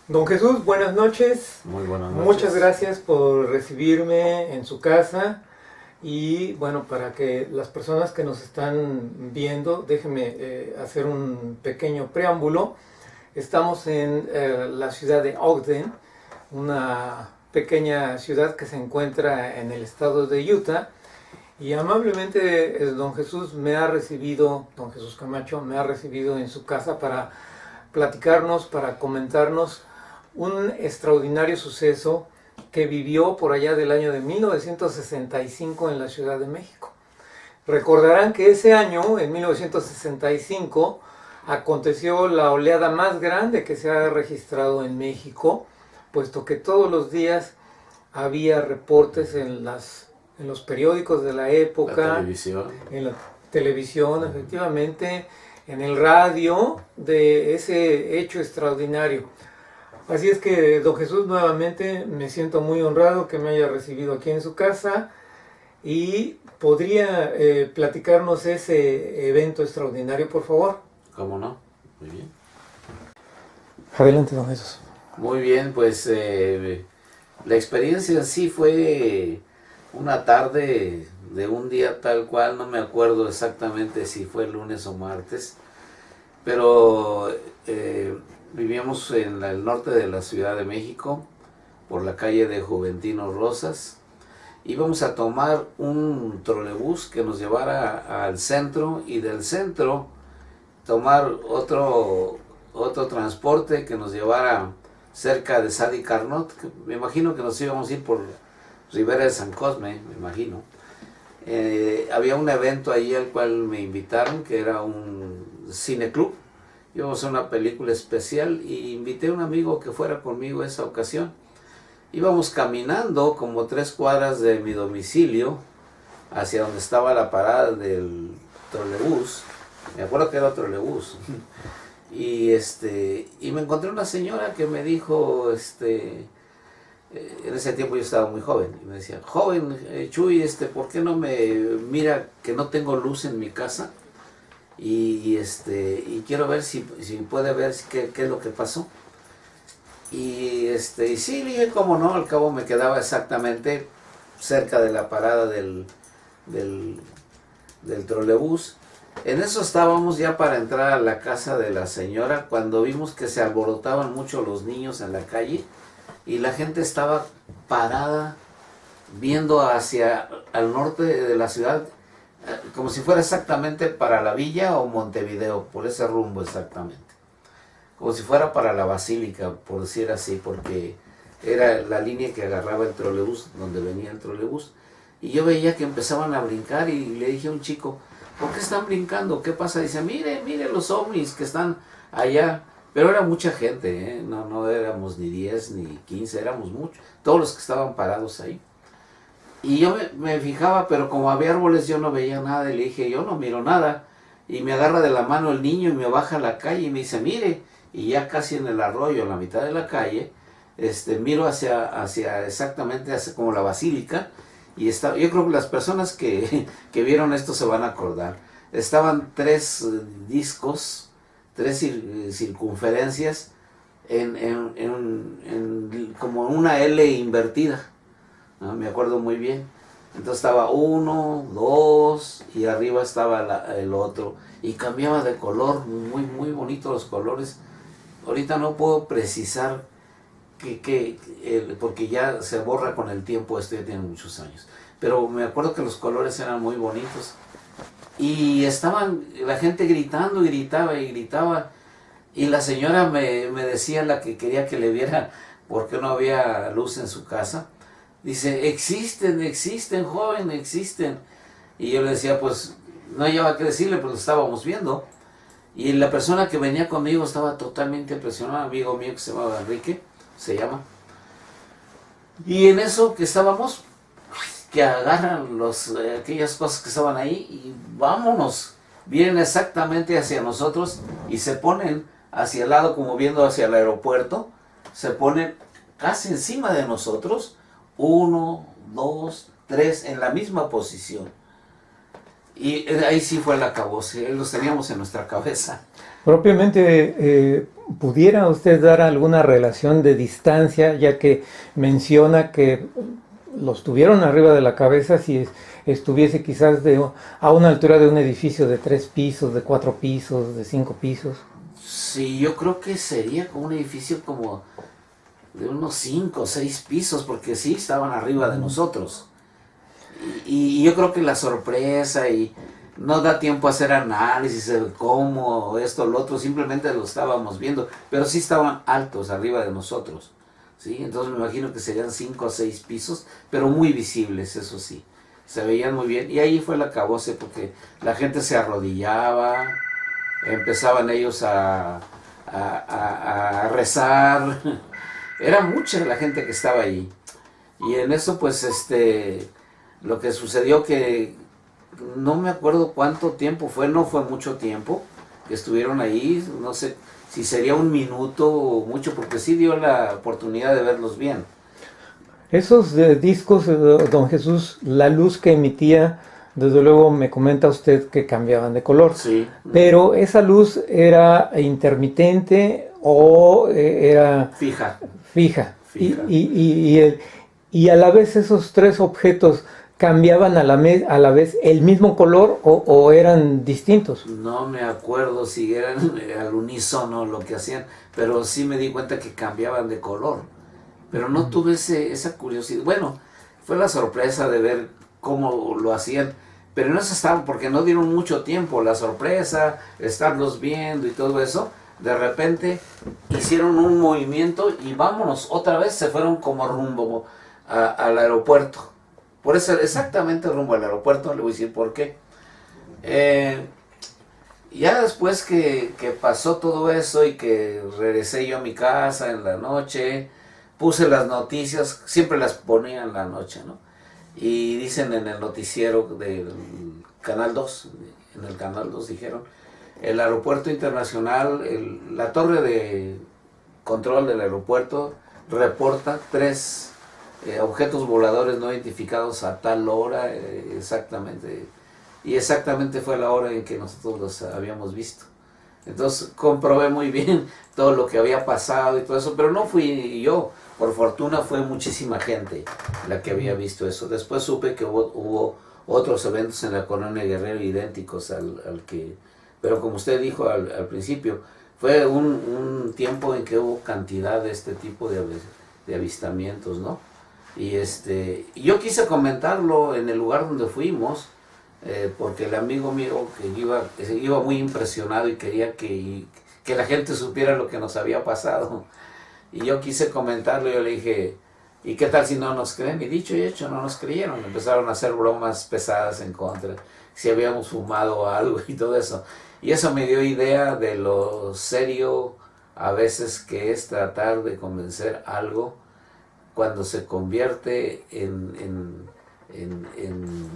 Don Jesús, buenas noches. Muy buenas noches. Muchas gracias por recibirme en su casa. Y bueno, para que las personas que nos están viendo, déjenme hacer un pequeño preámbulo. Estamos en la ciudad de Ogden, una pequeña ciudad que se encuentra en el estado de Utah. Y amablemente don Jesús me ha recibido, don Jesús Camacho me ha recibido en su casa para platicarnos, para comentarnos un extraordinario suceso que vivió por allá del año de 1965 en la Ciudad de México. Recordarán que ese año, en 1965, aconteció la oleada más grande que se ha registrado en México, puesto que todos los días había reportes en los periódicos de la época, en la televisión, efectivamente, en el radio, de ese hecho extraordinario. Así es que, don Jesús, nuevamente me siento muy honrado que me haya recibido aquí en su casa y podría platicarnos ese evento extraordinario, por favor. ¿Cómo no? Muy bien. Adelante, don Jesús. Muy bien, pues la experiencia en sí fue una tarde de un día tal cual, no me acuerdo exactamente si fue lunes o martes, pero vivíamos en el norte de la Ciudad de México, por la calle de Juventino Rosas. Íbamos a tomar un trolebús que nos llevara al centro y del centro tomar otro transporte que nos llevara cerca de Sadi Carnot. Me imagino que nos íbamos a ir por Ribera de San Cosme, me imagino. Había un evento ahí al cual me invitaron, que era un cineclub. Íbamos a una película especial y invité a un amigo que fuera conmigo esa ocasión. Íbamos caminando como 3 cuadras de mi domicilio hacia donde estaba la parada del trolebús. Me acuerdo que era trolebús. Y me encontré una señora que me dijo, en ese tiempo yo estaba muy joven, y me decía, joven Chuy, ¿por qué no me mira que no tengo luz en mi casa? Y quiero ver si puede ver qué es lo que pasó. Y sí, le dije, cómo no, al cabo me quedaba exactamente cerca de la parada del trolebús. En eso estábamos ya para entrar a la casa de la señora, cuando vimos que se alborotaban mucho los niños en la calle y la gente estaba parada viendo hacia al norte de la ciudad, como si fuera exactamente para la Villa o Montevideo, por ese rumbo exactamente. Como si fuera para la Basílica, por decir así, porque era la línea que agarraba el trolebús, donde venía el trolebús. Y yo veía que empezaban a brincar y le dije a un chico, ¿por qué están brincando? ¿Qué pasa? Dice, mire los ovnis que están allá. Pero era mucha gente, no éramos ni 10 ni 15, éramos muchos, todos los que estaban parados ahí. Y yo me fijaba, pero como había árboles yo no veía nada, y le dije, yo no miro nada. Y me agarra de la mano el niño y me baja a la calle y me dice, mire, y ya casi en el arroyo, en la mitad de la calle, miro hacia exactamente hacia como la Basílica, y yo creo que las personas que vieron esto se van a acordar. Estaban 3 discos, 3 circunferencias como una L invertida, ¿no? Me acuerdo muy bien. Entonces estaba 1, 2 y arriba estaba el otro y cambiaba de color, muy muy bonitos los colores. Ahorita no puedo precisar porque ya se borra con el tiempo, esto ya tiene muchos años, pero me acuerdo que los colores eran muy bonitos y estaban la gente gritando y gritaba y gritaba, y la señora me decía, la que quería que le viera porque no había luz en su casa, dice, existen joven, existen. Y yo le decía, pues no llevaba que decirle, pues lo estábamos viendo. Y la persona que venía conmigo estaba totalmente impresionada, amigo mío que se llamaba Enrique, se llama. Y en eso que estábamos, que agarran aquellas cosas que estaban ahí y vámonos. Vienen exactamente hacia nosotros y se ponen hacia el lado, como viendo hacia el aeropuerto. Se ponen casi encima de nosotros, 1, 2, 3, en la misma posición. Y ahí sí fue el acabose, los teníamos en nuestra cabeza. Propiamente, ¿pudiera usted dar alguna relación de distancia, ya que menciona que los tuvieron arriba de la cabeza si estuviese quizás a una altura de un edificio de 3 pisos, de 4 pisos, de 5 pisos? Sí, yo creo que sería como un edificio como de unos 5 o 6 pisos, porque sí estaban arriba de nosotros. Y yo creo que la sorpresa y no da tiempo a hacer análisis de cómo esto, lo otro, simplemente lo estábamos viendo, pero sí estaban altos arriba de nosotros, ¿sí? Entonces me imagino que serían 5 o 6 pisos, pero muy visibles, eso sí, se veían muy bien, y ahí fue el acabose, porque la gente se arrodillaba, empezaban ellos a rezar, era mucha la gente que estaba ahí, y en eso pues lo que sucedió que no me acuerdo cuánto tiempo fue, no fue mucho tiempo que estuvieron ahí, no sé si sería un minuto o mucho, porque sí dio la oportunidad de verlos bien. Esos discos, don Jesús, la luz que emitía, desde luego me comenta usted que cambiaban de color. Sí. Pero esa luz era intermitente o era Fija. fija. Fija. Y a la vez esos tres objetos cambiaban a la vez el mismo color o eran distintos. No me acuerdo si eran al unísono lo que hacían, pero sí me di cuenta que cambiaban de color. Pero no tuve esa curiosidad. Bueno, fue la sorpresa de ver cómo lo hacían. Pero no se estaban, porque no dieron mucho tiempo. La sorpresa, estarlos viendo y todo eso. De repente hicieron un movimiento y vámonos, otra vez se fueron como rumbo al aeropuerto. Por eso, exactamente rumbo al aeropuerto, le voy a decir por qué. Ya después que pasó todo eso y que regresé yo a mi casa en la noche, puse las noticias, siempre las ponía en la noche, ¿no? Y dicen en el noticiero del Canal 2, en el Canal 2 dijeron, el aeropuerto internacional, la torre de control del aeropuerto reporta 3 objetos voladores no identificados a tal hora, exactamente, y exactamente fue la hora en que nosotros los habíamos visto. Entonces comprobé muy bien todo lo que había pasado y todo eso, pero no fui yo, por fortuna fue muchísima gente la que había visto eso. Después supe que hubo otros eventos en la Colonia Guerrero idénticos al que, pero como usted dijo al principio, fue un tiempo en que hubo cantidad de este tipo de avistamientos, ¿no? Y yo quise comentarlo en el lugar donde fuimos, porque el amigo mío que iba muy impresionado y quería que la gente supiera lo que nos había pasado. Y yo quise comentarlo, yo le dije, ¿y qué tal si no nos creen? Y dicho y hecho, no nos creyeron. Empezaron a hacer bromas pesadas en contra, si habíamos fumado algo y todo eso. Y eso me dio idea de lo serio a veces que es tratar de convencer algo cuando se convierte en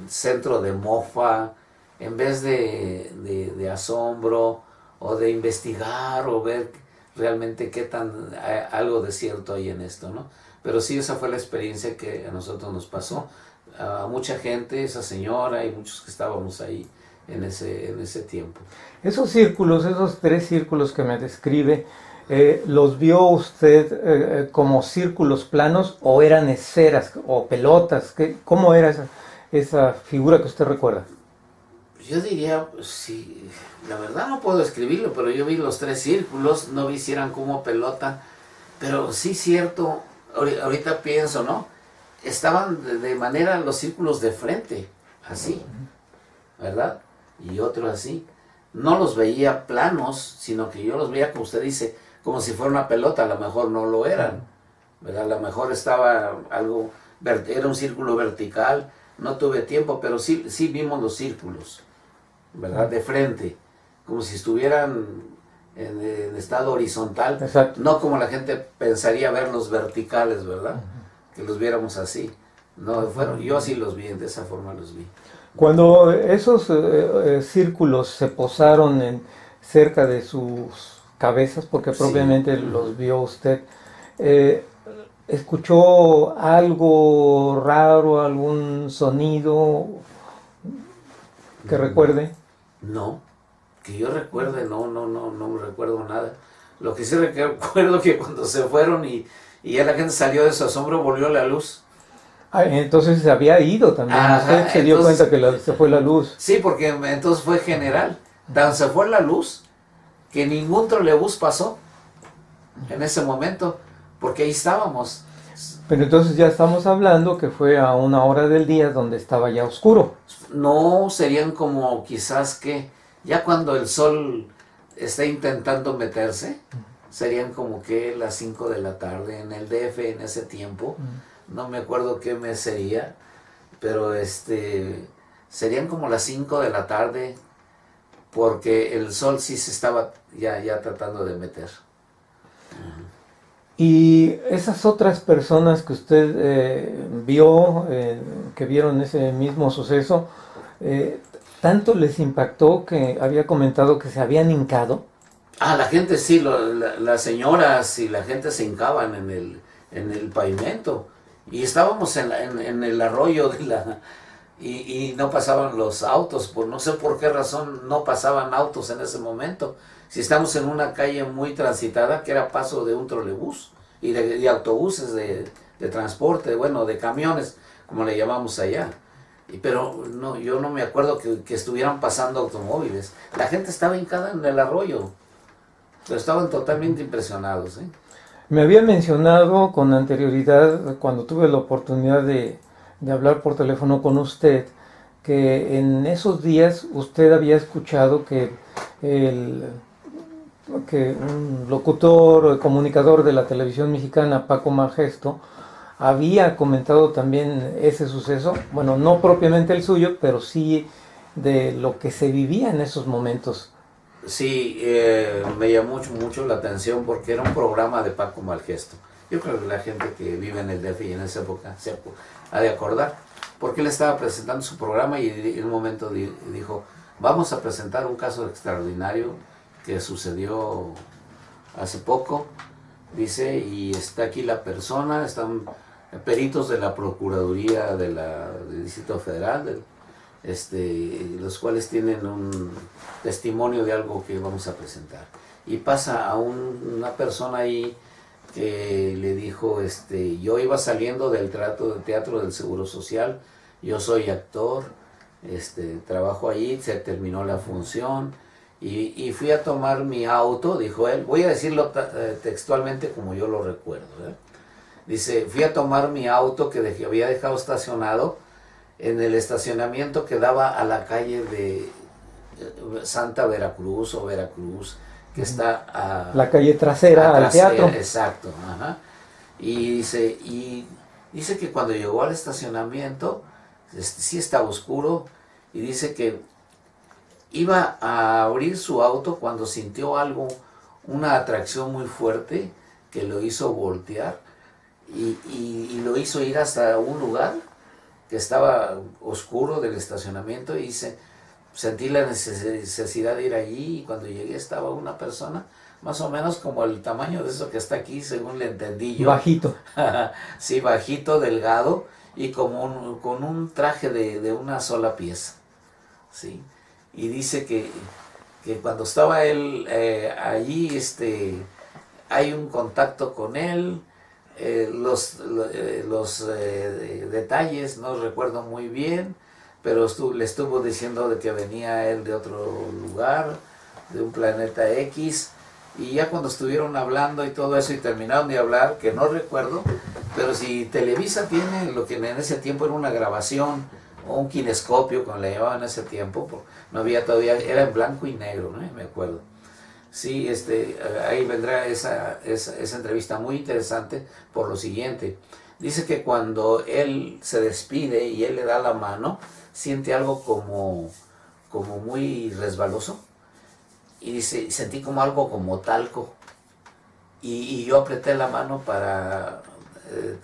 centro de mofa, en vez de asombro o de investigar o ver realmente qué tan algo de cierto hay en esto, ¿no? Pero sí, esa fue la experiencia que a nosotros nos pasó. A mucha gente, esa señora y muchos que estábamos ahí en ese tiempo. Esos círculos, esos 3 círculos que me describe, ¿los vio usted como círculos planos o eran esferas o pelotas? ¿Cómo era esa figura que usted recuerda? Yo diría, sí, la verdad no puedo escribirlo, pero yo vi los 3 círculos, no vi si eran como pelota, pero sí cierto, ahorita pienso, ¿no? Estaban de manera los círculos de frente, así, ¿verdad? Y otro así. No los veía planos, sino que yo los veía, como usted dice, como si fuera una pelota, a lo mejor no lo eran, ¿verdad? A lo mejor estaba era un círculo vertical, no tuve tiempo, pero sí vimos los círculos, ¿verdad? De frente, como si estuvieran en estado horizontal. Exacto. No como la gente pensaría verlos verticales, ¿verdad? Que los viéramos así. No, yo así los vi, de esa forma los vi. Cuando esos círculos se posaron cerca de sus cabezas, porque propiamente Sí. los vio usted, ¿escuchó algo raro, algún sonido? que recuerde. No, que yo recuerde, no me recuerdo nada. Lo que sí recuerdo que cuando se fueron y ya la gente salió de su asombro, volvió la luz. Ah, entonces se había ido también. Ajá, Usted se dio entonces, cuenta que se fue la luz. Sí, porque entonces fue general. Tan se fue la luz que ningún trolebús pasó en ese momento, porque ahí estábamos. Pero entonces ya estamos hablando que fue a una hora del día donde estaba ya oscuro. No, serían como quizás que ya cuando el sol está intentando meterse, serían como que las 5 de la tarde en el DF en ese tiempo. No me acuerdo qué mes sería, pero serían como las 5 de la tarde, porque el sol sí se estaba ya tratando de meter. Y esas otras personas que usted vio, que vieron ese mismo suceso, tanto les impactó que había comentado que se habían hincado. Ah, la gente sí, las señoras y la gente se hincaban en el pavimento. Y estábamos en el arroyo y no pasaban los autos. Por no sé por qué razón no pasaban autos en ese momento. Si estamos en una calle muy transitada, que era paso de un trolebús y de autobuses de transporte, bueno, de camiones, como le llamamos allá. Pero no, yo no me acuerdo que estuvieran pasando automóviles. La gente estaba hincada en el arroyo. Pero estaban totalmente impresionados. Me había mencionado con anterioridad, cuando tuve la oportunidad de hablar por teléfono con usted, que en esos días usted había escuchado que un locutor, comunicador de la televisión mexicana, Paco Margesto, había comentado también ese suceso, bueno, no propiamente el suyo, pero sí de lo que se vivía en esos momentos. Sí, me llamó mucho la atención porque era un programa de Paco Malgesto. Yo creo que la gente que vive en el DF y en esa época se ha de acordar, porque él estaba presentando su programa y en un momento dijo, vamos a presentar un caso extraordinario que sucedió hace poco, dice, y está aquí la persona, están peritos de la Procuraduría del Distrito Federal, los cuales tienen un testimonio de algo que vamos a presentar. Y pasa a una persona ahí que le dijo, yo iba saliendo del teatro del Seguro Social, yo soy actor, trabajo allí, se terminó la función y fui a tomar mi auto, dijo él, voy a decirlo textualmente como yo lo recuerdo, dice, fui a tomar mi auto que había dejado estacionado en el estacionamiento que daba a la calle de Santa Veracruz o Veracruz, que está a la calle trasera al teatro. Exacto, ajá. Y dice que cuando llegó al estacionamiento, sí estaba oscuro, y dice que iba a abrir su auto cuando sintió una atracción muy fuerte que lo hizo voltear y lo hizo ir hasta un lugar que estaba oscuro del estacionamiento y sentí la necesidad de ir allí y cuando llegué estaba una persona más o menos como el tamaño de eso que está aquí, según le entendí yo. Bajito. Sí, bajito, delgado y con un traje de una sola pieza. ¿Sí? Y dice que cuando estaba él allí, hay un contacto con él. Los detalles no recuerdo muy bien, pero le estuvo diciendo de que venía él de otro lugar, de un planeta X, y ya cuando estuvieron hablando y todo eso y terminaron de hablar, que no recuerdo, pero si Televisa tiene lo que en ese tiempo era una grabación o un kinescopio, como le llamaban en ese tiempo, no había todavía, era en blanco y negro, ¿no? Me acuerdo. Sí, ahí vendrá esa entrevista muy interesante por lo siguiente. Dice que cuando él se despide y él le da la mano, siente algo como muy resbaloso. Y dice, sentí como algo como talco. Y yo apreté la mano para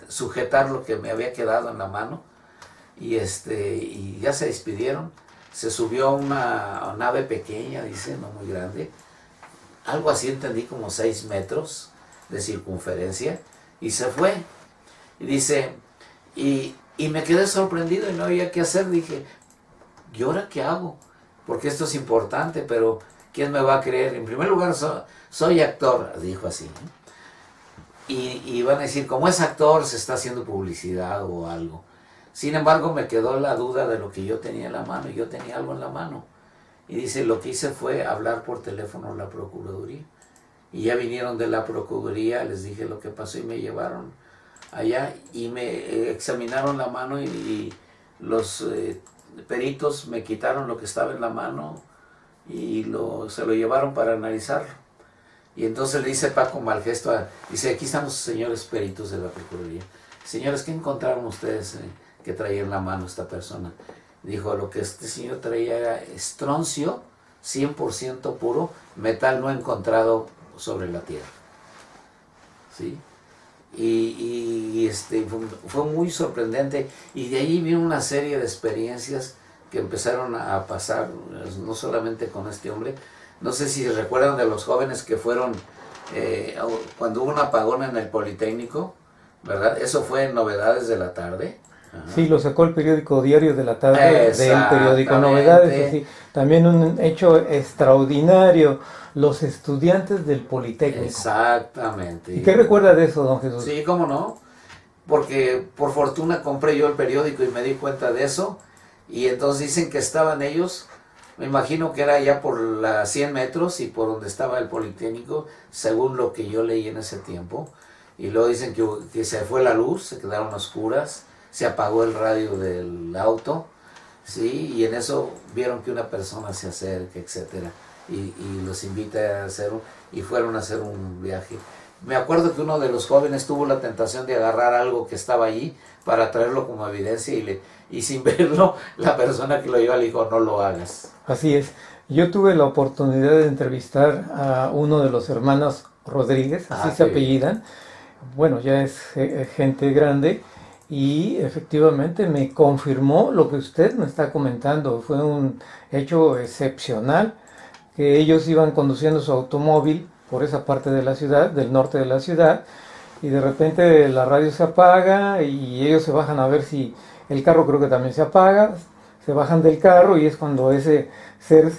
sujetar lo que me había quedado en la mano. Y ya se despidieron. Se subió a una nave pequeña, dice, no muy grande. Algo así entendí como 6 metros de circunferencia, y se fue. Y dice, y me quedé sorprendido y no había qué hacer. Dije, ¿y ahora qué hago? porque esto es importante, pero ¿quién me va a creer? En primer lugar, soy actor, dijo así, ¿eh? Y van a decir, como es actor, se está haciendo publicidad o algo. Sin embargo, me quedó la duda de lo que yo tenía en la mano, y yo tenía algo en la mano. Y dice, lo que hice fue hablar por teléfono a la Procuraduría. Y ya vinieron de la Procuraduría, les dije lo que pasó y me llevaron allá y me examinaron la mano y los peritos me quitaron lo que estaba en la mano y se lo llevaron para analizarlo. Y entonces le dice Paco Malgesto, dice, aquí están los señores peritos de la Procuraduría. Señores, ¿qué encontraron ustedes que traía en la mano esta persona? Dijo, lo que este señor traía era estroncio, 100% puro, metal no encontrado sobre la tierra. ¿Sí? Fue muy sorprendente, y de ahí vino una serie de experiencias que empezaron a pasar, no solamente con este hombre. No sé si recuerdan de los jóvenes que fueron, cuando hubo un apagón en el Politécnico, ¿verdad? Eso fue en Novedades de la Tarde. Ajá. Sí, lo sacó el periódico Diario de la Tarde del periódico Novedades. Así. También un hecho extraordinario, los estudiantes del Politécnico. Exactamente. ¿Y qué recuerda de eso, don Jesús? Sí, cómo no, porque por fortuna compré yo el periódico y me di cuenta de eso, y entonces dicen que estaban ellos, me imagino que era ya por las 100 metros y por donde estaba el Politécnico, según lo que yo leí en ese tiempo, y luego dicen que se fue la luz, se quedaron oscuras, se apagó el radio del auto, ¿sí? Y en eso vieron que una persona se acerca, etcétera, y los invita a hacer y fueron a hacer un viaje. Me acuerdo que uno de los jóvenes tuvo la tentación de agarrar algo que estaba allí para traerlo como evidencia, y sin verlo, la persona que lo lleva le dijo, no lo hagas. Así es. Yo tuve la oportunidad de entrevistar a uno de los hermanos Rodríguez, así se apellidan. Bueno, ya es gente grande, y efectivamente me confirmó lo que usted me está comentando. Fue un hecho excepcional, que ellos iban conduciendo su automóvil por esa parte de la ciudad, del norte de la ciudad, y de repente la radio se apaga y ellos se bajan a ver si el carro, creo que también se apaga, se bajan del carro, y es cuando ese ser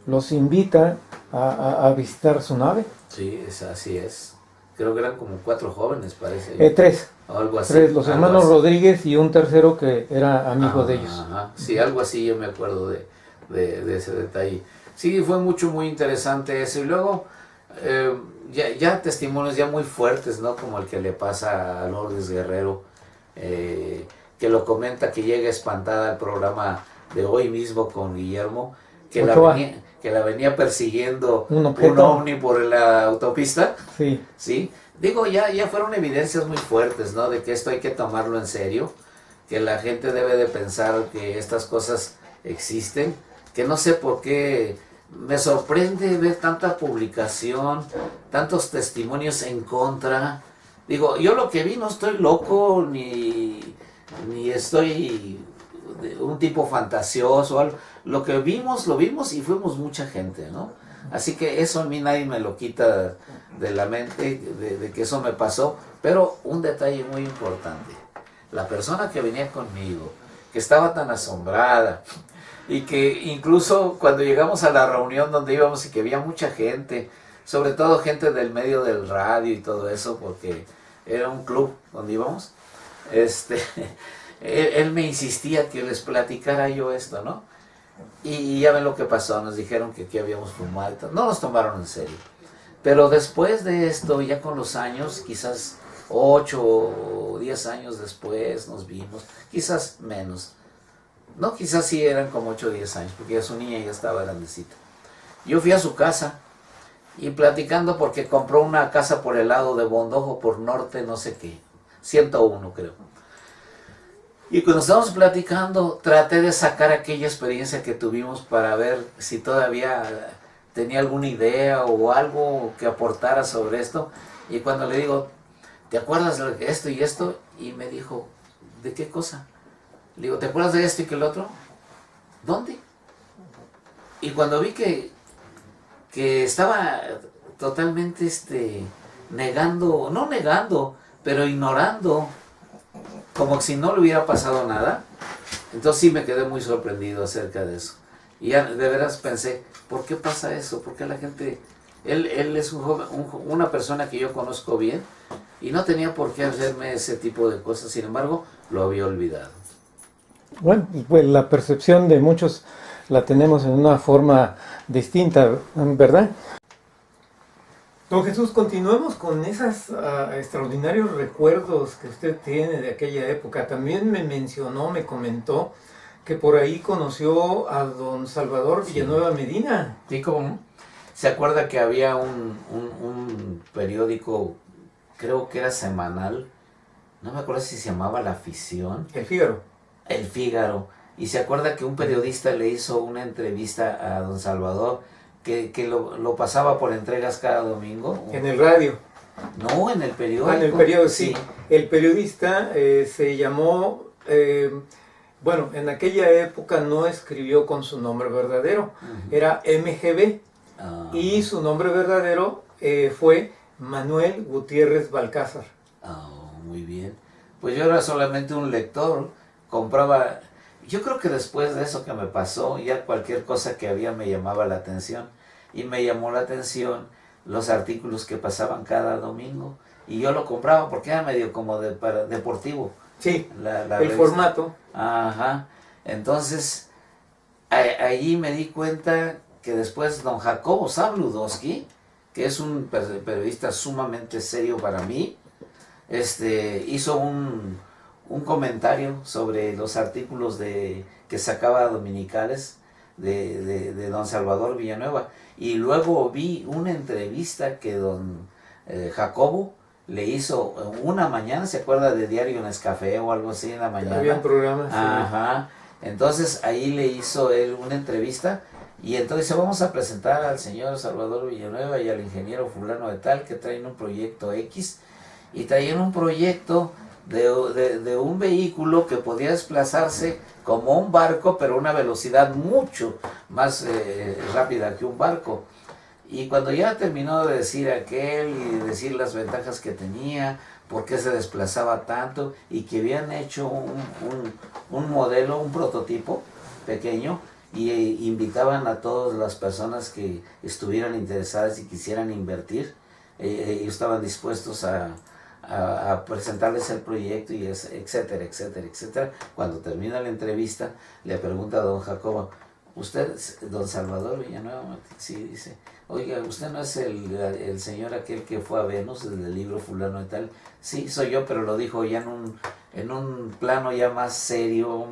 los invita a visitar su nave. Sí, así es. Creo que eran como 4 jóvenes, parece. 3. O algo así. 3, los hermanos Rodríguez y un tercero que era amigo de ellos. Ajá. Sí, algo así, yo me acuerdo de ese detalle. Sí, fue muy interesante eso. Y luego, ya testimonios ya muy fuertes, ¿no? Como el que le pasa a Lourdes Guerrero, que lo comenta, que llega espantada al programa de hoy mismo con Guillermo, que la venía persiguiendo un ovni por la autopista. Sí. ¿Sí? Digo, ya fueron evidencias muy fuertes, ¿no? De que esto hay que tomarlo en serio, que la gente debe de pensar que estas cosas existen, que no sé por qué me sorprende ver tanta publicación, tantos testimonios en contra. Digo, yo lo que vi, no estoy loco, ni estoy un tipo fantasioso, algo. Lo que vimos, lo vimos, y fuimos mucha gente, ¿no? Así que eso a mí nadie me lo quita de la mente, de que eso me pasó. Pero un detalle muy importante, la persona que venía conmigo, que estaba tan asombrada, y que incluso cuando llegamos a la reunión donde íbamos y que había mucha gente, sobre todo gente del medio del radio y todo eso, porque era un club donde íbamos, él me insistía que les platicara yo esto, ¿no? Y ya ven lo que pasó, nos dijeron que aquí habíamos fumado, no nos tomaron en serio. Pero después de esto, ya con los años, quizás 8 o 10 años después nos vimos, quizás menos. No, quizás sí eran como 8 o 10 años, porque ya su niña ya estaba grandecita. Yo fui a su casa y platicando, porque compró una casa por el lado de Bondojo, por norte, no sé qué, 101 creo. Y cuando estábamos platicando, traté de sacar aquella experiencia que tuvimos para ver si todavía tenía alguna idea o algo que aportara sobre esto. Y cuando le digo, ¿te acuerdas de esto y esto? Y me dijo, ¿de qué cosa? Le digo, ¿te acuerdas de esto y que el otro? ¿Dónde? Y cuando vi que estaba totalmente negando, no negando, pero ignorando, como si no le hubiera pasado nada, entonces sí me quedé muy sorprendido acerca de eso. Y ya de veras pensé, ¿por qué pasa eso? ¿Por qué la gente... Él es una persona que yo conozco bien y no tenía por qué hacerme ese tipo de cosas, sin embargo, lo había olvidado. Bueno, pues la percepción de muchos la tenemos en una forma distinta, ¿verdad? Don Jesús, continuemos con esos extraordinarios recuerdos que usted tiene de aquella época. También me comentó que por ahí conoció a don Salvador Villanueva Medina. Sí, ¿cómo? ¿Se acuerda que había un periódico, creo que era semanal, no me acuerdo si se llamaba La Afición? El Fígaro. El Fígaro. Y se acuerda que un periodista le hizo una entrevista a don Salvador, que lo pasaba por entregas cada domingo. En el radio. No, en el periódico. En el periódico, sí. El periodista se llamó, bueno, en aquella época no escribió con su nombre verdadero, era MGB, y su nombre verdadero fue Manuel Gutiérrez Balcázar. Muy bien. Pues yo era solamente un lector, compraba... Yo creo que después de eso que me pasó, ya cualquier cosa que había me llamaba la atención. Y me llamó la atención los artículos que pasaban cada domingo. Y yo lo compraba porque era medio como deportivo. Sí, la el revista. formato. Ajá. Entonces, allí me di cuenta que después don Jacobo Zabludowski, que es un periodista sumamente serio para mí, hizo un comentario sobre los artículos que sacaba dominicales de don Salvador Villanueva. Y luego vi una entrevista que don Jacobo le hizo una mañana, ¿se acuerda de Diario Nescafé o algo así en la mañana? Había un programa. Ajá. Entonces ahí le hizo él una entrevista y entonces vamos a presentar al señor Salvador Villanueva y al ingeniero fulano de tal que traen un proyecto X y traían un proyecto de un vehículo que podía desplazarse como un barco, pero a una velocidad mucho más rápida que un barco. Y cuando ya terminó de decir aquel y decir las ventajas que tenía, por qué se desplazaba tanto, y que habían hecho un modelo, un prototipo pequeño, y invitaban a todas las personas que estuvieran interesadas y quisieran invertir, ellos estaban dispuestos a presentarles el proyecto y etcétera, etcétera, etcétera. Cuando termina la entrevista, le pregunta a don Jacobo, ¿usted, don Salvador Villanueva? Sí, dice, oiga, ¿usted no es el señor aquel que fue a Venus desde el libro fulano y tal? Sí, soy yo, pero lo dijo ya en un plano ya más serio,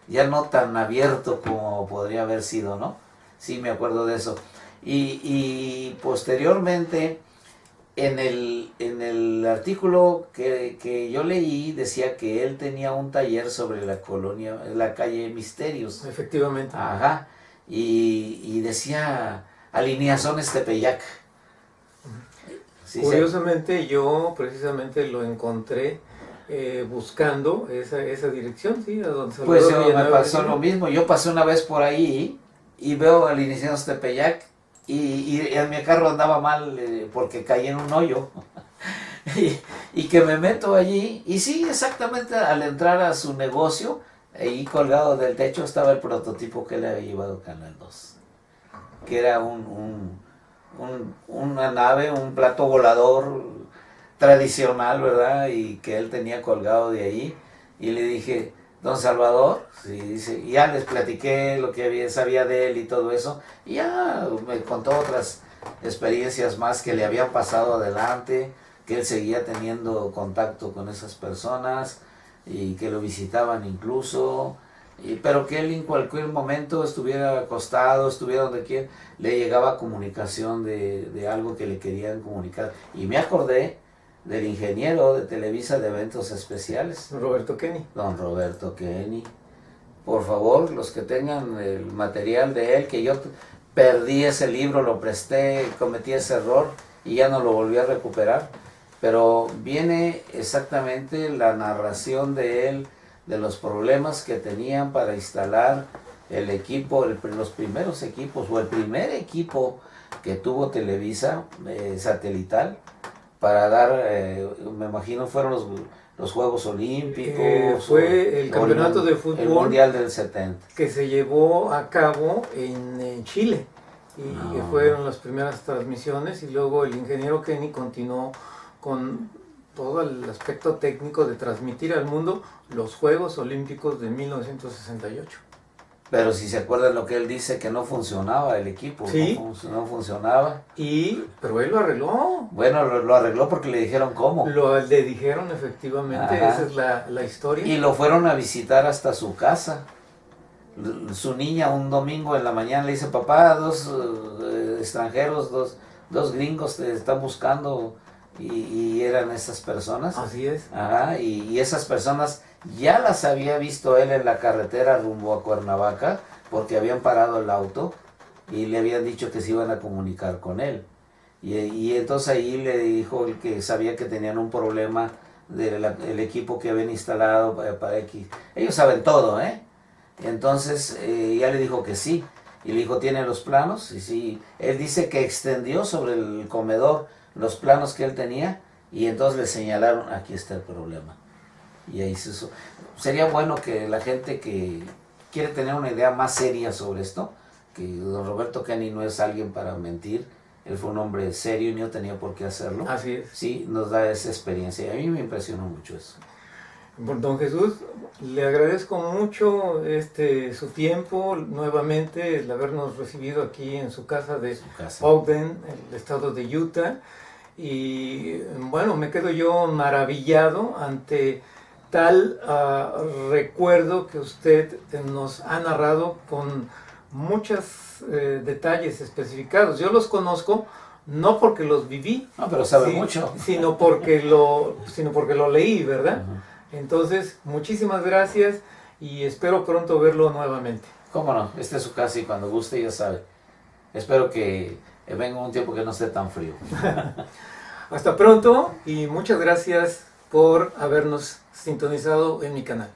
ya no tan abierto como podría haber sido, ¿no? Sí, me acuerdo de eso. Y posteriormente... En el artículo que yo leí decía que él tenía un taller sobre la calle Misterios. Efectivamente. Ajá. Y decía Alineaciones Tepeyac. Sí, curiosamente yo precisamente lo encontré buscando esa dirección, sí, a donde pues me pasó lo mismo. Yo pasé una vez por ahí y veo Alineaciones Tepeyac. Y en mi carro andaba mal porque caí en un hoyo y que me meto allí y sí, exactamente al entrar a su negocio, ahí colgado del techo estaba el prototipo que le había llevado Canal 2, que era una nave, un plato volador tradicional, ¿verdad? Y que él tenía colgado de ahí y le dije, don Salvador, sí, dice, y ya les platiqué lo que sabía de él y todo eso, y ya me contó otras experiencias más que le habían pasado adelante, que él seguía teniendo contacto con esas personas y que lo visitaban incluso, pero que él en cualquier momento estuviera acostado, estuviera donde quiera, le llegaba comunicación de algo que le querían comunicar. Y me acordé del ingeniero de Televisa de Eventos Especiales. Roberto Kenny. Don Roberto Kenny. Por favor, los que tengan el material de él, que yo perdí ese libro, lo presté, cometí ese error y ya no lo volví a recuperar. Pero viene exactamente la narración de él, de los problemas que tenían para instalar el equipo, los primeros equipos, o el primer equipo que tuvo Televisa satelital, para dar, me imagino fueron los Juegos Olímpicos. Fue el campeonato de fútbol. El Mundial del 70. Que se llevó a cabo en Chile. Y fueron las primeras transmisiones y luego el ingeniero Kenny continuó con todo el aspecto técnico de transmitir al mundo los Juegos Olímpicos de 1968. Pero si se acuerdan lo que él dice, que no funcionaba el equipo, sí, no funcionaba. Pero él lo arregló. Bueno, lo arregló porque le dijeron cómo. Le dijeron efectivamente, esa es la historia. Y lo fueron a visitar hasta su casa. Su niña un domingo en la mañana le dice, papá, dos extranjeros, dos gringos te están buscando, y eran esas personas. Así es. Ajá, y esas personas ya las había visto él en la carretera rumbo a Cuernavaca, porque habían parado el auto y le habían dicho que se iban a comunicar con él. Y entonces ahí le dijo que sabía que tenían un problema del equipo que habían instalado para X. Ellos saben todo, ¿eh? Entonces ya le dijo que sí, y le dijo, ¿tiene los planos? Y sí, él dice que extendió sobre el comedor los planos que él tenía, y entonces le señalaron, aquí está el problema. Y ahí sería bueno que la gente que quiere tener una idea más seria sobre esto, que don Roberto Kenny no es alguien para mentir, él fue un hombre serio y no tenía por qué hacerlo. Así es. Sí, nos da esa experiencia, y a mí me impresionó mucho eso. Don Jesús, le agradezco mucho su tiempo, nuevamente el habernos recibido aquí en su casa de Ogden, el estado de Utah, y bueno, me quedo yo maravillado ante tal recuerdo que usted nos ha narrado con muchos detalles especificados. Yo los conozco no porque los viví, no, pero sabe mucho, sino porque lo leí, ¿verdad? Entonces, muchísimas gracias y espero pronto verlo nuevamente. Cómo no, esta es su casa y cuando guste ya sabe. Espero que venga un tiempo que no esté tan frío. Hasta pronto y muchas gracias por habernos sintonizado en mi canal.